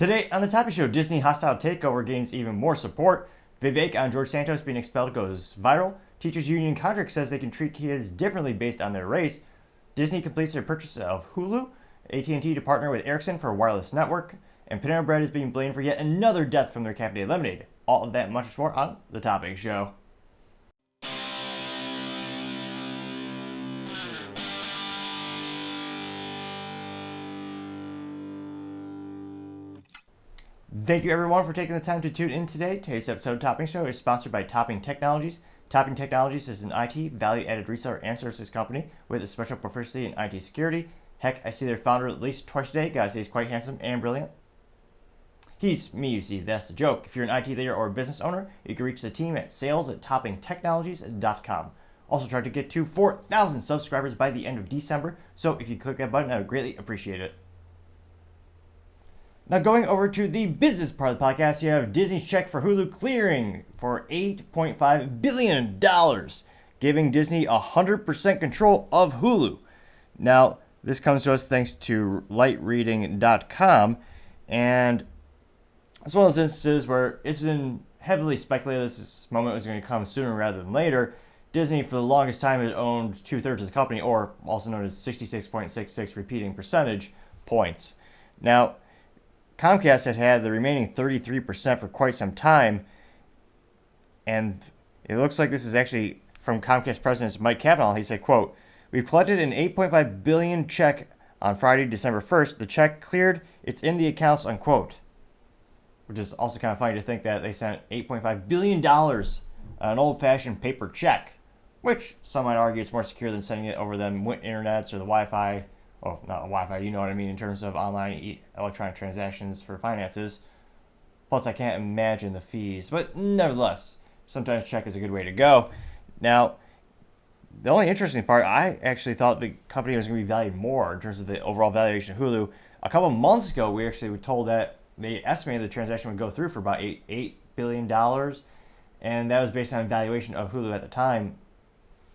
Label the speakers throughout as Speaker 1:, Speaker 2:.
Speaker 1: Today on the topic show, Disney hostile takeover gains even more support. Vivek on George Santos being expelled goes viral. Teachers union contract says they can treat kids differently based on their race. Disney completes their purchase of Hulu. AT&T to partner with Ericsson for a wireless network. And Panera Bread is being blamed for yet another death from their caffeinated lemonade. All of that and much more on the topic show. Thank you everyone for taking the time to tune in today. Today's episode of Topping Show is sponsored by Topping Technologies. Topping Technologies is an IT value-added reseller and services company with a special proficiency in IT security. Heck, I see their founder at least twice a day. Guys, he's quite handsome and brilliant. He's me, you see, that's the joke. If you're an IT leader or a business owner, you can reach the team at sales@toppingtechnologies.com. Also try to get to 4,000 subscribers by the end of December, so if you click that button, I would greatly appreciate it. Now going over to the business part of the podcast, you have Disney's check for Hulu clearing for $8.5 billion, giving Disney 100% control of Hulu. Now, this comes to us thanks to lightreading.com, and it's one of those instances where it's been heavily speculated this moment was going to come sooner rather than later. Disney, for the longest time, had owned 2/3 of the company, or also known as 66.66 repeating percentage points. Now, Comcast had the remaining 33% for quite some time, and it looks like this is actually from Comcast President Mike Cavanaugh. He said, quote, "We've collected an $8.5 billion check on Friday, December 1st. The check cleared. It's in the accounts," unquote. Which is also kind of funny to think that they sent $8.5 billion on an old-fashioned paper check, which some might argue it's more secure than sending it over them internets or the Wi-Fi. Oh, not Wi-Fi, you know what I mean, in terms of online electronic transactions for finances. Plus, I can't imagine the fees. But nevertheless, sometimes check is a good way to go. Now, the only interesting part, I actually thought the company was going to be valued more in terms of the overall valuation of Hulu. A couple months ago, we actually were told that they estimated the transaction would go through for about $8 billion. And that was based on valuation of Hulu at the time.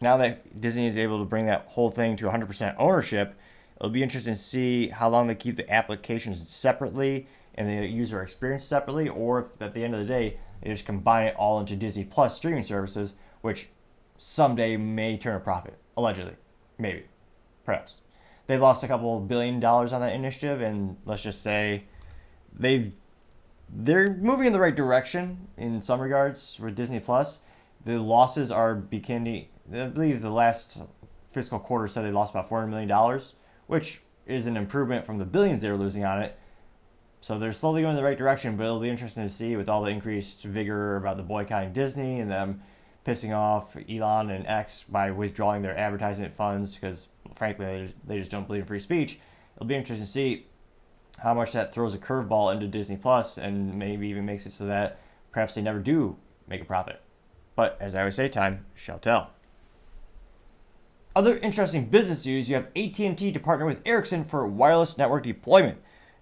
Speaker 1: Now that Disney is able to bring that whole thing to 100% ownership, it'll be interesting to see how long they keep the applications separately and the user experience separately, or if at the end of the day, they just combine it all into Disney Plus streaming services, which someday may turn a profit. Allegedly. Maybe. Perhaps. They've lost a couple $1 billion on that initiative, and let's just say they're moving in the right direction in some regards for Disney Plus. The losses are beginning, I believe the last fiscal quarter said they lost about $400 million, which is an improvement from the billions they were losing on it. So they're slowly going in the right direction, but it'll be interesting to see with all the increased vigor about the boycotting Disney and them pissing off Elon and X by withdrawing their advertising funds because, frankly, they just don't believe in free speech. It'll be interesting to see how much that throws a curveball into Disney Plus and maybe even makes it so that perhaps they never do make a profit. But as I always say, time shall tell. Other interesting business news, you have AT&T to partner with Ericsson for wireless network deployment.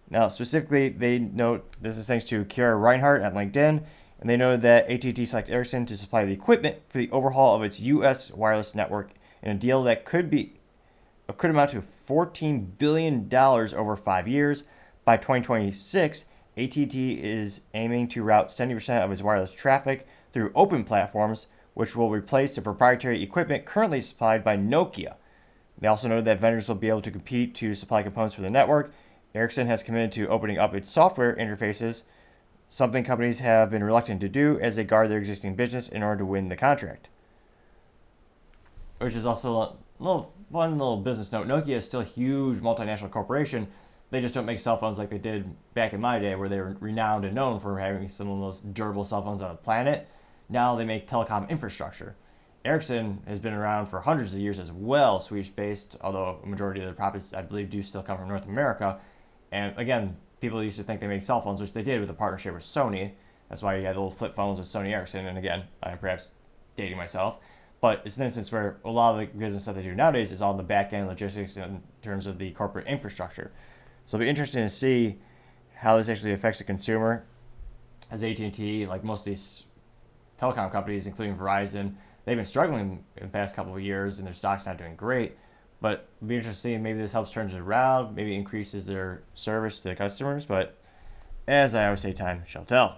Speaker 1: Now, specifically, they note this is thanks to Kiara Reinhardt at LinkedIn, and they noted that AT&T selected Ericsson to supply the equipment for the overhaul of its U.S. wireless network in a deal that could amount to $14 billion over 5 years. By 2026, AT&T is aiming to route 70% of its wireless traffic through open platforms, which will replace the proprietary equipment currently supplied by Nokia. They also noted that vendors will be able to compete to supply components for the network. Ericsson has committed to opening up its software interfaces, something companies have been reluctant to do as they guard their existing business in order to win the contract. Which is also a fun little business note. Nokia is still a huge multinational corporation. They just don't make cell phones like they did back in my day, where they were renowned and known for having some of the most durable cell phones on the planet. Now they make telecom infrastructure. Ericsson has been around for hundreds of years as well, Swedish-based, although a majority of their profits, I believe, do still come from North America. And again, people used to think they made cell phones, which they did with a partnership with Sony. That's why you had the little flip phones with Sony Ericsson. And again, I'm perhaps dating myself. But it's an instance where a lot of the business that they do nowadays is all the back-end logistics in terms of the corporate infrastructure. So it'll be interesting to see how this actually affects the consumer. As AT&T, like most of these telecom companies, including Verizon, they've been struggling in the past couple of years and their stock's not doing great. But it'll be interesting to see, maybe this helps turn it around, maybe increases their service to the customers. But As I always say, time shall tell.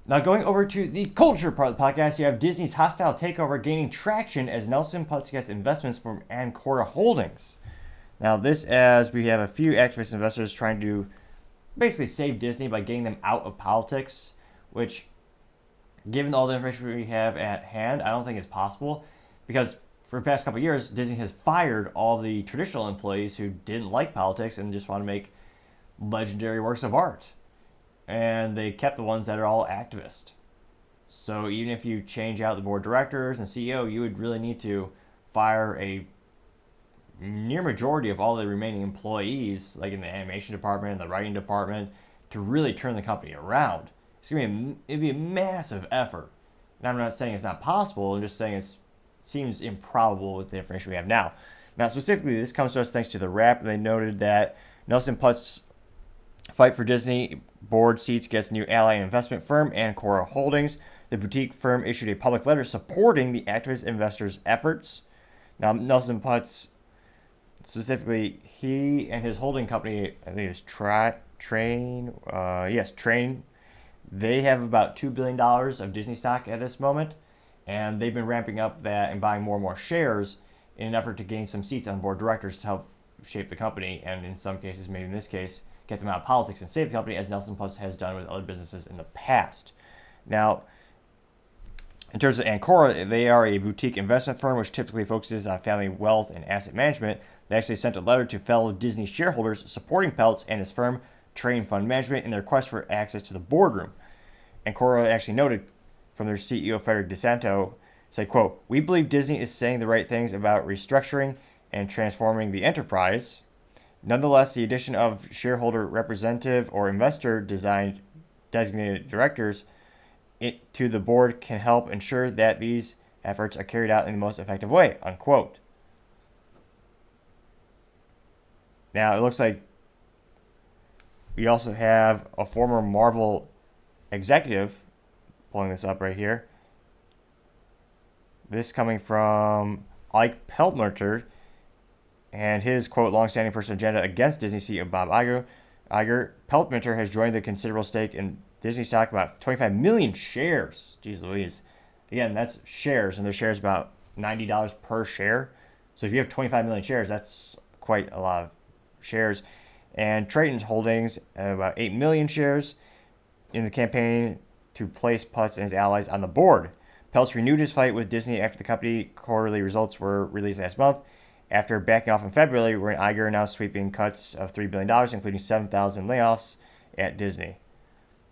Speaker 1: Now, going over to the culture part of the podcast, you have Disney's hostile takeover gaining traction as Nelson Peltz gets investments from Ancora Holdings. Now, this as we have a few activist investors trying to basically save Disney by getting them out of politics, which, given all the information we have at hand, I don't think is possible, because for the past couple of years, Disney has fired all the traditional employees who didn't like politics and just want to make legendary works of art. And they kept the ones that are all activist. So even if you change out the board of directors and CEO, you would really need to fire a near majority of all the remaining employees, like in the animation department and the writing department, to really turn the company around. It'd be a massive effort. And I'm not saying it's not possible, I'm just saying it seems improbable with the information we have now. Now, specifically, this comes to us thanks to The Wrap. They noted that Nelson Peltz fight for Disney board seats gets new ally investment firm Ancora Holdings. The boutique firm issued a public letter supporting the activist investors' efforts. Now, Nelson Peltz, specifically, he and his holding company, I think it's Train. They have about $2 billion of Disney stock at this moment, and they've been ramping up that and buying more and more shares in an effort to gain some seats on board of directors to help shape the company, and in some cases, maybe in this case, get them out of politics and save the company, as Nelson Peltz has done with other businesses in the past. Now, in terms of Ancora, they are a boutique investment firm which typically focuses on family wealth and asset management. They actually sent a letter to fellow Disney shareholders supporting Peltz and his firm, Train Fund Management, in their quest for access to the boardroom. Ancora actually noted from their CEO, Frederick DeSanto, said, quote, "We believe Disney is saying the right things about restructuring and transforming the enterprise. Nonetheless, the addition of shareholder representative or investor designated directors to the board can help ensure that these efforts are carried out in the most effective way," unquote. Now, it looks like we also have a former Marvel executive, pulling this up right here. This coming from Ike Peltz, and his, quote, long-standing personal agenda against Disney CEO Bob Iger. Peltz has joined the considerable stake in Disney stock, about 25 million shares. Jeez Louise. Again, that's shares, and their shares about $90 per share. So if you have 25 million shares, that's quite a lot of shares. And Triton's holdings about 8 million shares in the campaign to place Peltz and his allies on the board. Peltz renewed his fight with Disney after the company quarterly results were released last month, after backing off in February, when Iger announced sweeping cuts of $3 billion, including 7,000 layoffs at Disney.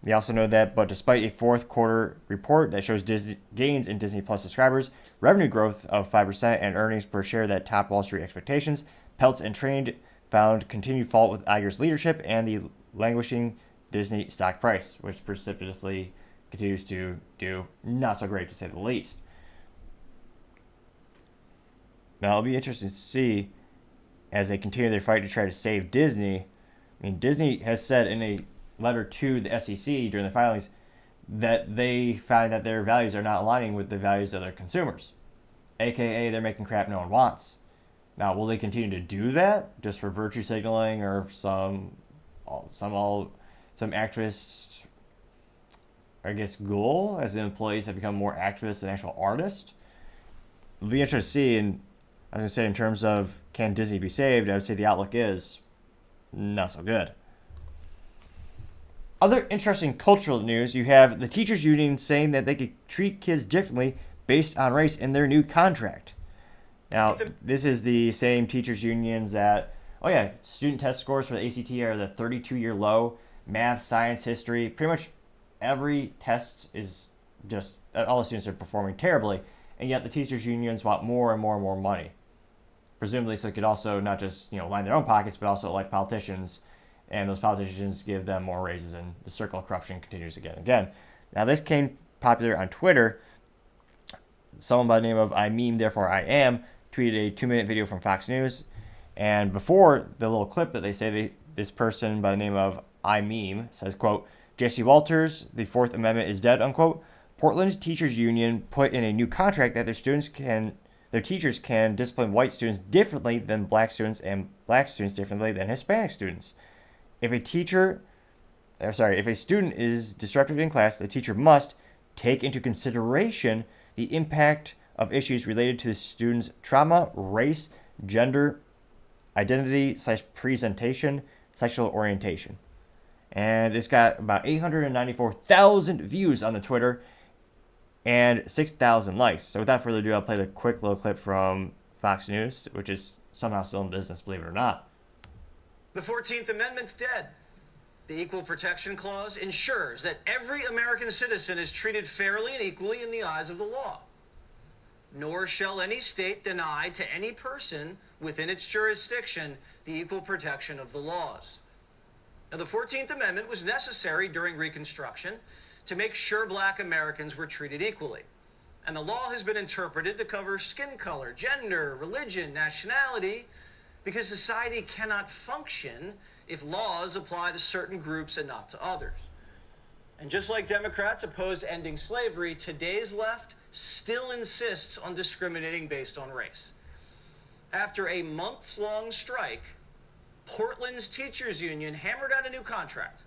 Speaker 1: They also know that, but despite a fourth quarter report that shows gains in Disney Plus subscribers, revenue growth of 5%, and earnings per share that topped Wall Street expectations, Peltz and Train found continued fault with Iger's leadership and the languishing Disney stock price, which precipitously continues to do not so great, to say the least. Now, it'll be interesting to see as they continue their fight to try to save Disney. I mean, Disney has said in a letter to the SEC during the filings that they find that their values are not aligning with the values of their consumers, aka they're making crap no one wants. Now, will they continue to do that just for virtue signaling or some activist, I guess, goal as the employees have become more activists than actual artists? It'll be interesting to see. And I was going to say, in terms of can Disney be saved, I would say the outlook is not so good. Other interesting cultural news, you have the teachers union saying that they could treat kids differently based on race in their new contract. Now, this is the same teachers unions that, student test scores for the ACT are the 32-year low. Math, science, history, pretty much every test is just, all the students are performing terribly, and yet the teachers unions want more and more and more money. Presumably, so it could also not just line their own pockets, but also elect politicians, and those politicians give them more raises, and the circle of corruption continues again and again. Now, this came popular on Twitter. Someone by the name of I Meme, Therefore I Am tweeted a 2-minute video from Fox News, and before the little clip that they say, this person by the name of I Meme says, quote, "Jesse Walters, the Fourth Amendment is dead," unquote. Portland's teachers union put in a new contract that their teachers can discipline white students differently than black students and black students differently than Hispanic students. If a student is disruptive in class, the teacher must take into consideration the impact of issues related to the student's trauma, race, gender, identity/presentation, sexual orientation. And it's got about 894,000 views on the Twitter and 6,000 likes. So without further ado, I'll play the quick little clip from Fox News, which is somehow still in business, believe it or not.
Speaker 2: The 14th Amendment's dead. The Equal Protection Clause ensures that every American citizen is treated fairly and equally in the eyes of the law. Nor shall any state deny to any person within its jurisdiction the equal protection of the laws. Now, the 14th Amendment was necessary during Reconstruction to make sure black Americans were treated equally. And the law has been interpreted to cover skin color, gender, religion, nationality, because society cannot function if laws apply to certain groups and not to others. And just like Democrats opposed ending slavery, today's left still insists on discriminating based on race. After a months-long strike, Portland's teachers union hammered out a new contract.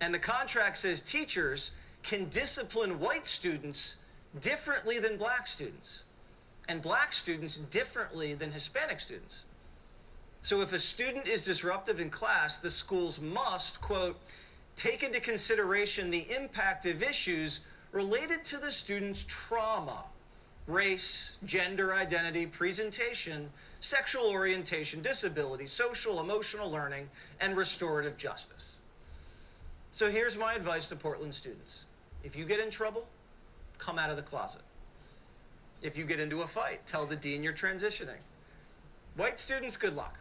Speaker 2: And the contract says teachers can discipline white students differently than black students, and black students differently than Hispanic students. So if a student is disruptive in class, the schools must, quote, take into consideration the impact of issues related to the student's trauma, race, gender identity, presentation, sexual orientation, disability, social, emotional learning, and restorative justice. So here's my advice to Portland students. If you get in trouble, come out of the closet. If you get into a fight, tell the dean you're transitioning. White students, good luck.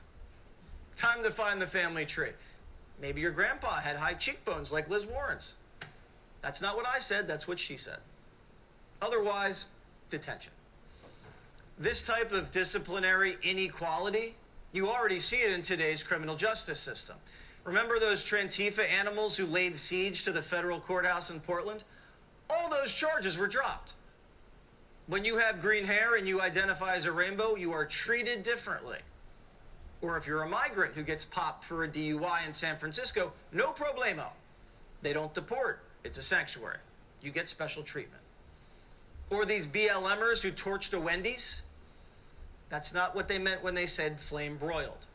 Speaker 2: Time to find the family tree. Maybe your grandpa had high cheekbones like Liz Warren's. That's not what I said, that's what she said. Otherwise, detention. This type of disciplinary inequality, you already see it in today's criminal justice system. Remember those Trantifa animals who laid siege to the federal courthouse in Portland? All those charges were dropped. When you have green hair and you identify as a rainbow, you are treated differently. Or if you're a migrant who gets popped for a DUI in San Francisco, no problemo. They don't deport. It's a sanctuary. You get special treatment. Or these BLMers who torched a Wendy's, that's not what they meant when they said flame broiled.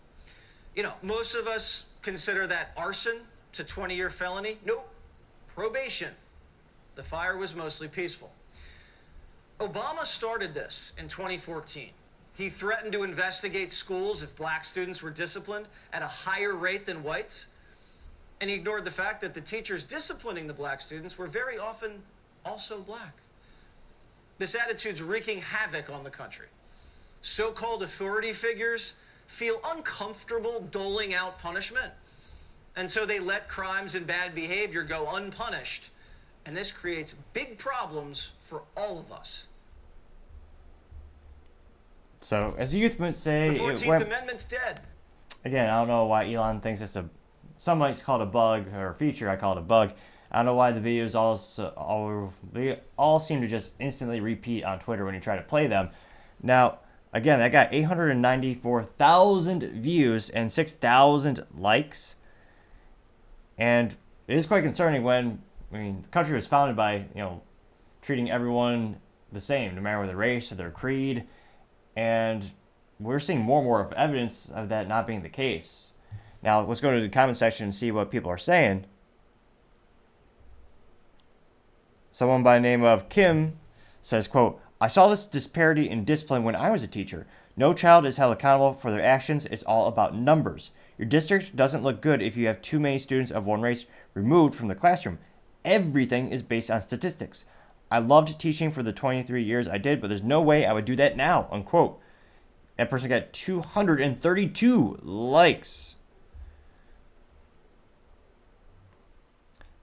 Speaker 2: You know, most of us consider that arson. It's a 20-year felony. Nope. Probation. The fire was mostly peaceful. Obama started this in 2014. He threatened to investigate schools if black students were disciplined at a higher rate than whites. And he ignored the fact that the teachers disciplining the black students were very often also black. This attitude's wreaking havoc on the country. So-called authority figures feel uncomfortable doling out punishment. And so they let crimes and bad behavior go unpunished. And this creates big problems for all of us.
Speaker 1: So, as the youth would say,
Speaker 2: the 14th Amendment's dead.
Speaker 1: Again, I don't know why Elon thinks it's some might call it a bug or a feature. I call it a bug. I don't know why the videos they all seem to just instantly repeat on Twitter when you try to play them. Now, again, that got 894,000 views and 6,000 likes. And it is quite concerning when, the country was founded by, treating everyone the same, no matter their race or their creed. And we're seeing more and more of evidence of that not being the case. Now, let's go to the comment section and see what people are saying. Someone by the name of Kim says, quote, I saw this disparity in discipline when I was a teacher. No child is held accountable for their actions. It's all about numbers. Your district doesn't look good if you have too many students of one race removed from the classroom. Everything is based on statistics. I loved teaching for the 23 years I did, but there's no way I would do that now, unquote. That person got 232 likes.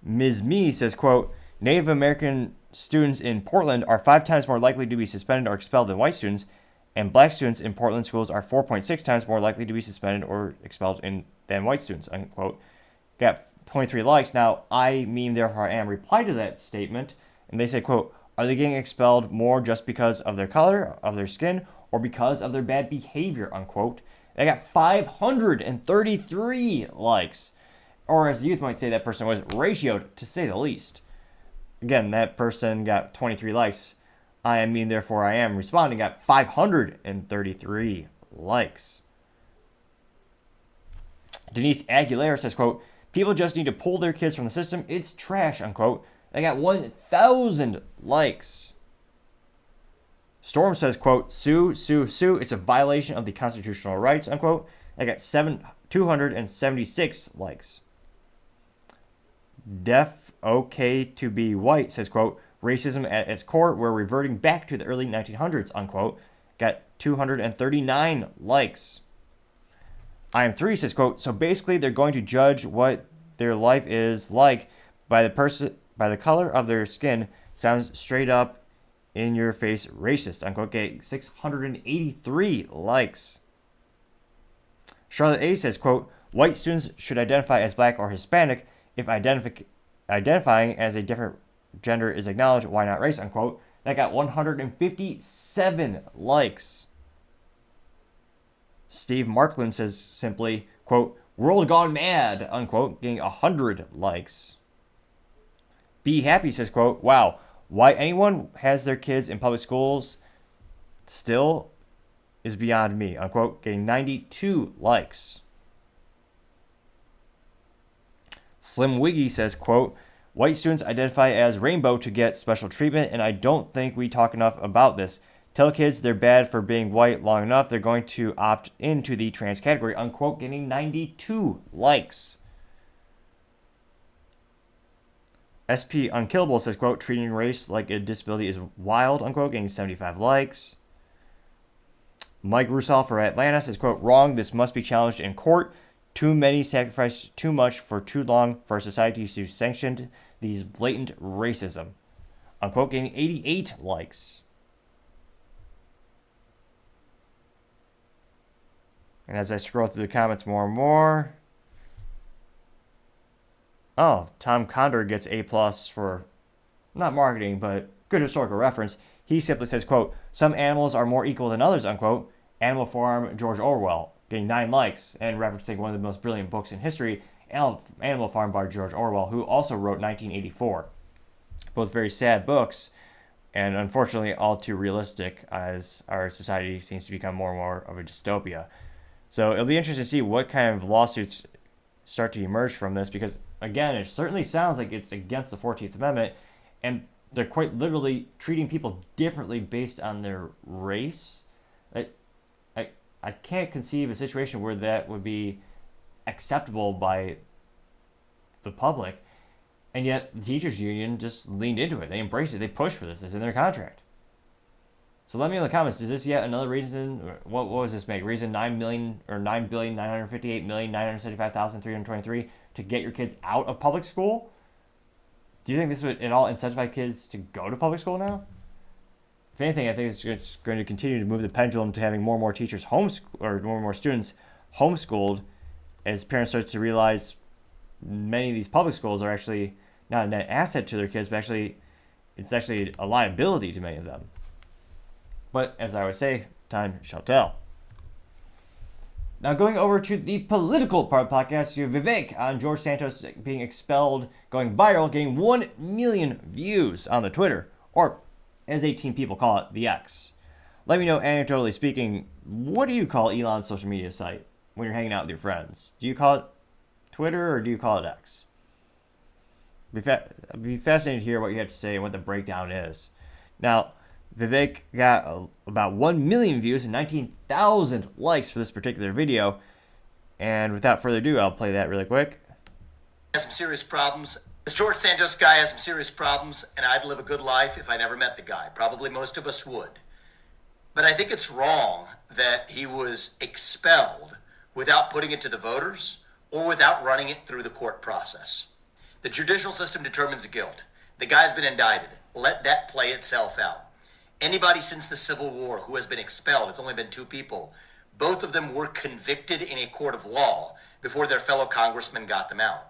Speaker 1: Ms. Me says, quote, Native American students in Portland are 5 times more likely to be suspended or expelled than white students, and black students in Portland schools are 4.6 times more likely to be suspended or expelled than white students, unquote. Got 23 likes. Now, I mean, therefore I am, reply to that statement. And they say, quote, are they getting expelled more just because of their color, of their skin, or because of their bad behavior, unquote. They got 533 likes. Or as the youth might say, that person was ratioed, to say the least. Again, that person got 23 likes. I am mean, therefore I am responding got 533 likes. Denise Aguilera says, quote, people just need to pull their kids from the system. It's trash, unquote. They got 1,000 likes. Storm says, quote, sue, sue, sue. It's a violation of the constitutional rights, unquote. They got 276 likes. Deaf okay to be white says, quote, racism at its core, we're reverting back to the early 1900s, unquote. Got 239 likes. I am 3 says, quote, so basically they're going to judge what their life is like by the color of their skin. Sounds straight up in your face racist, unquote. Okay, 683 likes. Charlotte A says, quote, white students should identify as black or Hispanic. If identifying as a different gender is acknowledged, why not race, unquote. That got 157 likes. Steve Markland says simply, quote, world gone mad, unquote, getting 100 likes. Be Happy says, quote, wow, why anyone has their kids in public schools still is beyond me, unquote, getting 92 likes. Slim Wiggy says, quote, white students identify as rainbow to get special treatment, and I don't think we talk enough about this. Tell kids they're bad for being white long enough, they're going to opt into the trans category, unquote, getting 92 likes. SP Unkillable says, quote, treating race like a disability is wild, unquote, getting 75 likes. Mike Russell for Atlanta says, quote, wrong, this must be challenged in court. Too many sacrifice too much for too long for society to sanction these blatant racism, unquote, getting 88 likes. And as I scroll through the comments more and more, oh, Tom Condor gets A+ for not marketing, but good historical reference. He simply says, quote, some animals are more equal than others, unquote. Animal Farm, George Orwell, getting 9 likes, and referencing one of the most brilliant books in history, Animal Farm by George Orwell, who also wrote 1984. Both very sad books, and unfortunately all too realistic as our society seems to become more and more of a dystopia. So it'll be interesting to see what kind of lawsuits start to emerge from this, because, again, it certainly sounds like it's against the 14th Amendment, and they're quite literally treating people differently based on their race. I can't conceive a situation where that would be acceptable by the public, and yet the teachers union just leaned into it. They embraced it. They pushed for this. It's in their contract. So let me know in the comments, is this yet another reason? What was this make? Reason 9,958,975,323 to get your kids out of public school? Do you think this would at all incentivize kids to go to public school now? If anything, I think it's going to continue to move the pendulum to having more and more teachers or more and more students homeschooled, as parents start to realize many of these public schools are actually not a net asset to their kids, but it's actually a liability to many of them. But as I always say, time shall tell. Now going over to the political part of the podcast, you have Vivek on George Santos being expelled, going viral, getting 1 million views on the Twitter, or as 18 people call it, the X. Let me know, anecdotally speaking, what do you call Elon's social media site when you're hanging out with your friends? Do you call it Twitter or do you call it X? I'd be fascinated to hear what you have to say and what the breakdown is. Now, Vivek got about 1 million views and 19,000 likes for this particular video. And without further ado, I'll play that really quick.
Speaker 3: Has some serious problems. This George Santos guy has some serious problems, and I'd live a good life if I never met the guy. Probably most of us would. But I think it's wrong that he was expelled without putting it to the voters or without running it through the court process. The judicial system determines the guilt. The guy's been indicted. Let that play itself out. Anybody since the Civil War who has been expelled, it's only been 2 people, both of them were convicted in a court of law before their fellow congressmen got them out.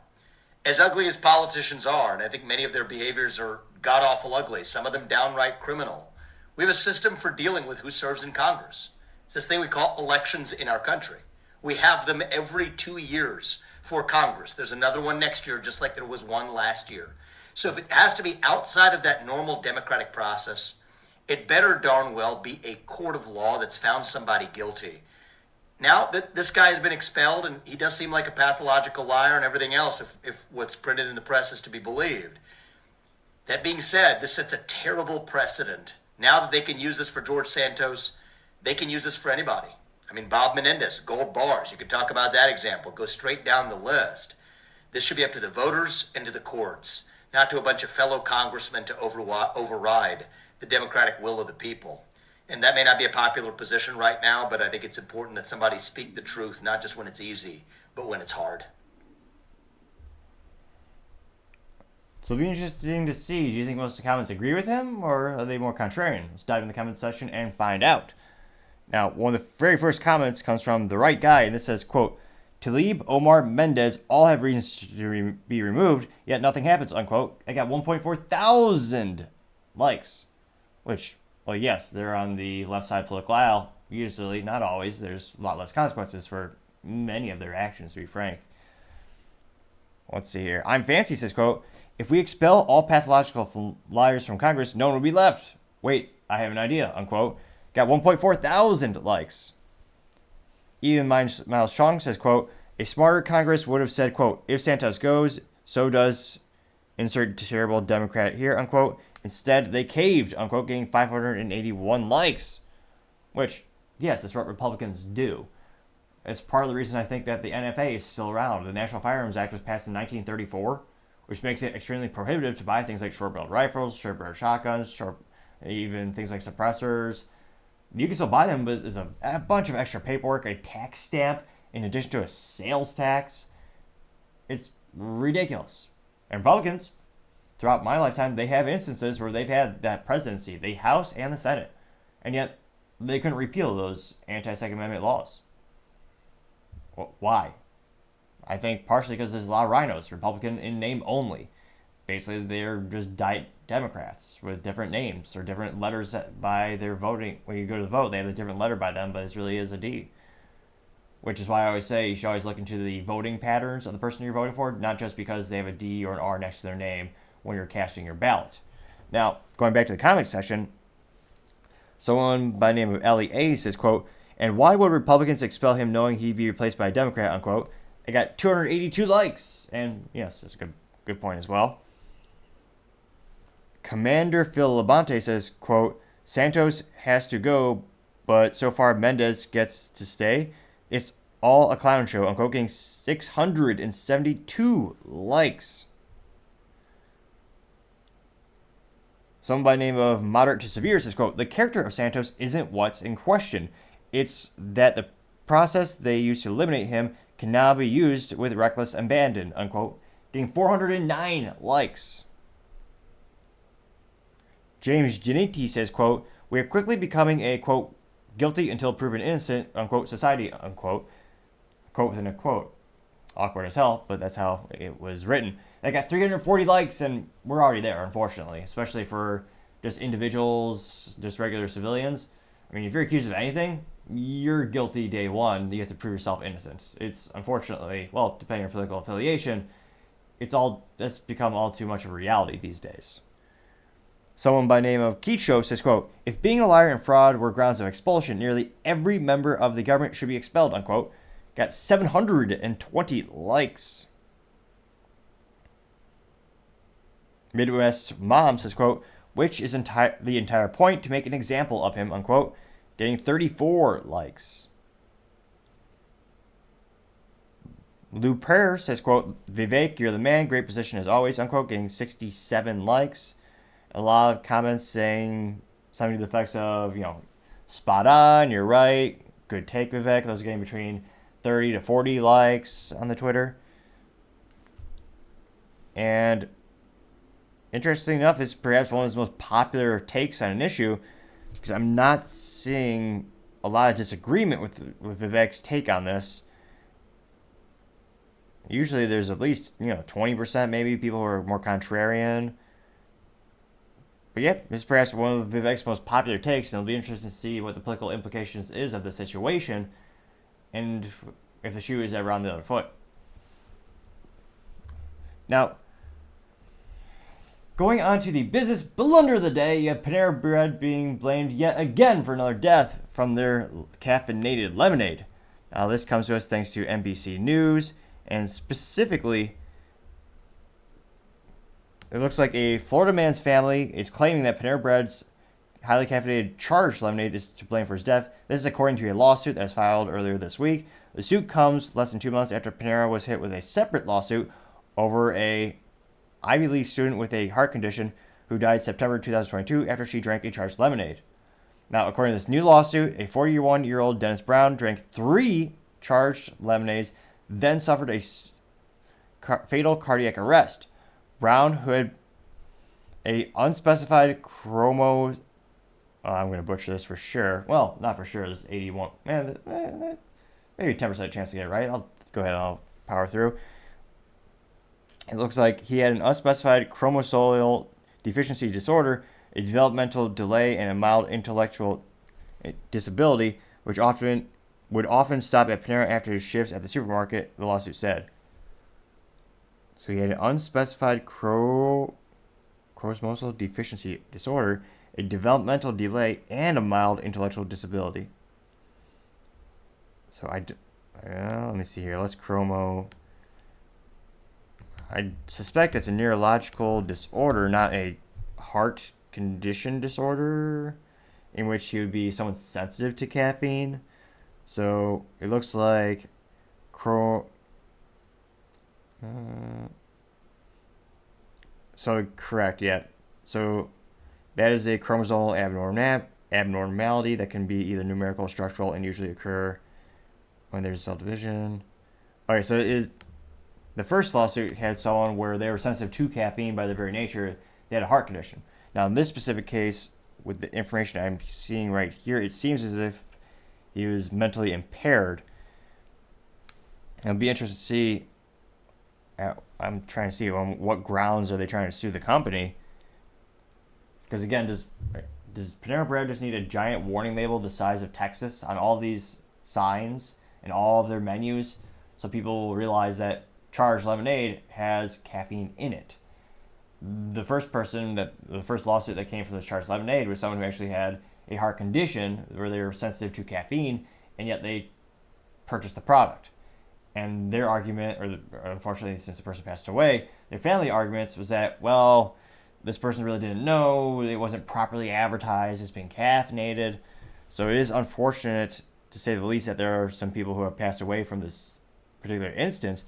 Speaker 3: As ugly as politicians are, and I think many of their behaviors are god-awful ugly, some of them downright criminal, we have a system for dealing with who serves in Congress. It's this thing we call elections in our country. We have them every 2 years for Congress. There's another one next year, just like there was one last year. So if it has to be outside of that normal democratic process, it better darn well be a court of law that's found somebody guilty. Now that this guy has been expelled, and he does seem like a pathological liar and everything else, if what's printed in the press is to be believed. That being said, this sets a terrible precedent. Now that they can use this for George Santos, they can use this for anybody. I mean, Bob Menendez, gold bars. You could talk about that example. Go straight down the list. This should be up to the voters and to the courts, not to a bunch of fellow congressmen to override the democratic will of the people. And that may not be a popular position right now, but I think it's important that somebody speak the truth, not just when it's easy, but when it's hard.
Speaker 1: So it'll be interesting to see. Do you think most of the comments agree with him, or are they more contrarian? Let's dive in the comment section and find out. Now, one of the very first comments comes from the right guy, and this says, quote, Tlaib, Omar, Mendez all have reasons to be removed, yet nothing happens, unquote. I got 1.4 thousand likes, which, well, yes, they're on the left side political aisle. Usually, not always. There's a lot less consequences for many of their actions, to be frank. Let's see here. I'm Fancy says, quote, if we expel all pathological liars from Congress, no one will be left. Wait, I have an idea, unquote. Got 1.4 thousand likes. Even Miles Chong says, quote, a smarter Congress would have said, quote, if Santos goes, so does insert terrible Democrat here, unquote. Instead, they caved, unquote, getting 581 likes. Which, yes, that's what Republicans do. It's part of the reason I think that the NFA is still around. The National Firearms Act was passed in 1934, which makes it extremely prohibitive to buy things like short-barreled rifles, short-barreled shotguns, even things like suppressors. You can still buy them, but there's a bunch of extra paperwork, a tax stamp, in addition to a sales tax. It's ridiculous. And Republicans, throughout my lifetime, they have instances where they've had that presidency, the House and the Senate, and yet they couldn't repeal those anti-Second Amendment laws. Well, why? I think partially because there's a lot of rhinos, Republican in name only. Basically, they're just diet Democrats with different names or different letters by their voting. When you go to vote, they have a different letter by them, but it really is a D. Which is why I always say you should always look into the voting patterns of the person you're voting for, not just because they have a D or an R next to their name when you're casting your ballot. Now, going back to the comment section, someone by the name of Ellie A says, quote, and why would Republicans expel him knowing he'd be replaced by a Democrat, unquote? I got 282 likes. And yes, that's a good point as well. Commander Phil Labonte says, quote, Santos has to go, but so far Mendez gets to stay. It's all a clown show, unquote, getting 672 likes. Someone by the name of Moderate to Severe says, quote, the character of Santos isn't what's in question. It's that the process they used to eliminate him can now be used with reckless abandon, unquote, getting 409 likes. James Giannitti says, quote, we are quickly becoming a, quote, guilty until proven innocent, unquote, society, unquote. Quote within a quote. Awkward as hell, but that's how it was written. They got 340 likes, and we're already there, unfortunately, especially for just individuals, just regular civilians. I mean, if you're accused of anything, you're guilty day one. You have to prove yourself innocent. It's unfortunately, well, depending on political affiliation, that's become all too much of a reality these days. Someone by the name of Keacho says, quote, if being a liar and fraud were grounds of expulsion, nearly every member of the government should be expelled, unquote. Got 720 likes. Midwest Mom says, quote, which is the entire point to make an example of him, unquote. Getting 34 likes. Lou Prayer says, quote, Vivek, you're the man, great position as always, unquote. Getting 67 likes. A lot of comments saying something to the effects of, spot on, you're right, good take, Vivek. Those are getting between 30 to 40 likes on the Twitter. And interesting enough, this is perhaps one of his most popular takes on an issue, because I'm not seeing a lot of disagreement with Vivek's take on this. Usually there's at least, 20% maybe people who are more contrarian. But yeah, this is perhaps one of Vivek's most popular takes, and it'll be interesting to see what the political implications is of the situation. And if the shoe is ever on the other foot. Now, going on to the business blunder of the day, you have Panera Bread being blamed yet again for another death from their caffeinated lemonade. Now, this comes to us thanks to NBC News, and specifically, it looks like a Florida man's family is claiming that Panera Bread's highly caffeinated charged lemonade is to blame for his death. This is according to a lawsuit that was filed earlier this week. The suit comes less than 2 months after Panera was hit with a separate lawsuit over a Ivy League student with a heart condition who died September 2022 after she drank a charged lemonade. Now, according to this new lawsuit, a 41-year-old Dennis Brown drank 3 charged lemonades, then suffered a fatal cardiac arrest. Brown, who had a unspecified I'm going to butcher this for sure. Well, not for sure. There's 81. Maybe 10% chance to get it right. I'll go ahead and I'll power through. It looks like he had an unspecified chromosomal deficiency disorder, a developmental delay, and a mild intellectual disability, which would often stop at Panera after his shifts at the supermarket, the lawsuit said. So he had an unspecified chromosomal deficiency disorder, a developmental delay, and a mild intellectual disability. So let me see here. I suspect it's a neurological disorder, not a heart condition disorder, in which he would be someone sensitive to caffeine. So it looks like so correct, yeah. So that is a chromosomal abnormality that can be either numerical or structural and usually occur when there's cell division. Okay, so the first lawsuit had someone where they were sensitive to caffeine by their very nature. They had a heart condition. Now, in this specific case, with the information I'm seeing right here, it seems as if he was mentally impaired. And I'd be interested to see. I'm trying to see on what grounds are they trying to sue the company. Because again, does Panera Bread just need a giant warning label the size of Texas on all these signs and all of their menus, so people will realize that charged lemonade has caffeine in it? The first lawsuit that came from this charged lemonade was someone who actually had a heart condition where they were sensitive to caffeine, and yet they purchased the product. And their argument, unfortunately, since the person passed away, their family arguments was that, well, this person really didn't know, it wasn't properly advertised as being caffeinated. So it is unfortunate, to say the least, that there are some people who have passed away from this particular instance.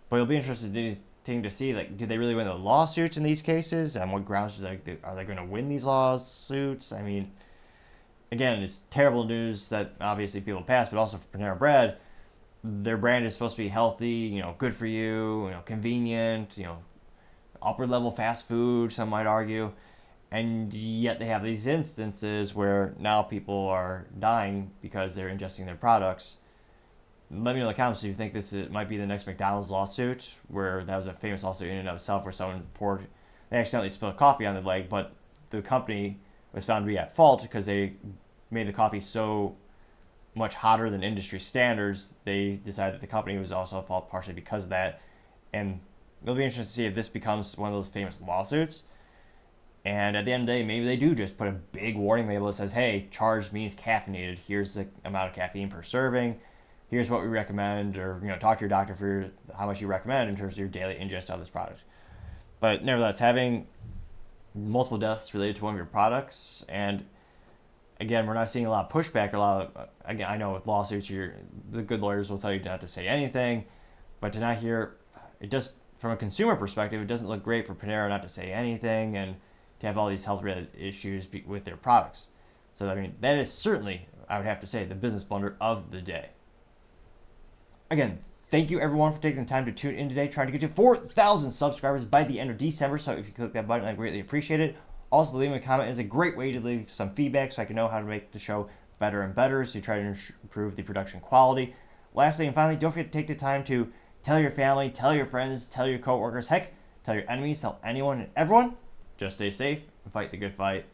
Speaker 1: But it'll be interesting to see, like, do they really win the lawsuits in these cases? And what grounds are they going to win these lawsuits? I mean, again, it's terrible news that obviously people pass, but also for Panera Bread, their brand is supposed to be healthy, good for you, convenient, upper level fast food, some might argue. And yet they have these instances where now people are dying because they're ingesting their products. Let me know in the comments if you think might be the next McDonald's lawsuit, where that was a famous lawsuit in and of itself, where someone they accidentally spilled coffee on their leg, but the company was found to be at fault because they made the coffee so much hotter than industry standards. They decided that the company was also at fault partially because of that. And it'll be interesting to see if this becomes one of those famous lawsuits. And at the end of the day, maybe they do just put a big warning label that says, hey, charged means caffeinated. Here's the amount of caffeine per serving. Here's what we recommend, or talk to your doctor for how much you recommend in terms of your daily ingest of this product. But nevertheless, having multiple deaths related to one of your products, and again, we're not seeing a lot of pushback. Again, I know with lawsuits, the good lawyers will tell you not to say anything, but to not hear, it does, from a consumer perspective, it doesn't look great for Panera not to say anything and to have all these health-related issues with their products. So, I mean, that is certainly, I would have to say, the business blunder of the day. Again, thank you everyone for taking the time to tune in today, trying to get to 4,000 subscribers by the end of December. So if you click that button, I greatly appreciate it. Also, leaving a comment is a great way to leave some feedback so I can know how to make the show better and better, so you try to improve the production quality. Lastly and finally, don't forget to take the time to tell your family, tell your friends, tell your coworkers, heck, tell your enemies, tell anyone and everyone. Just stay safe and fight the good fight.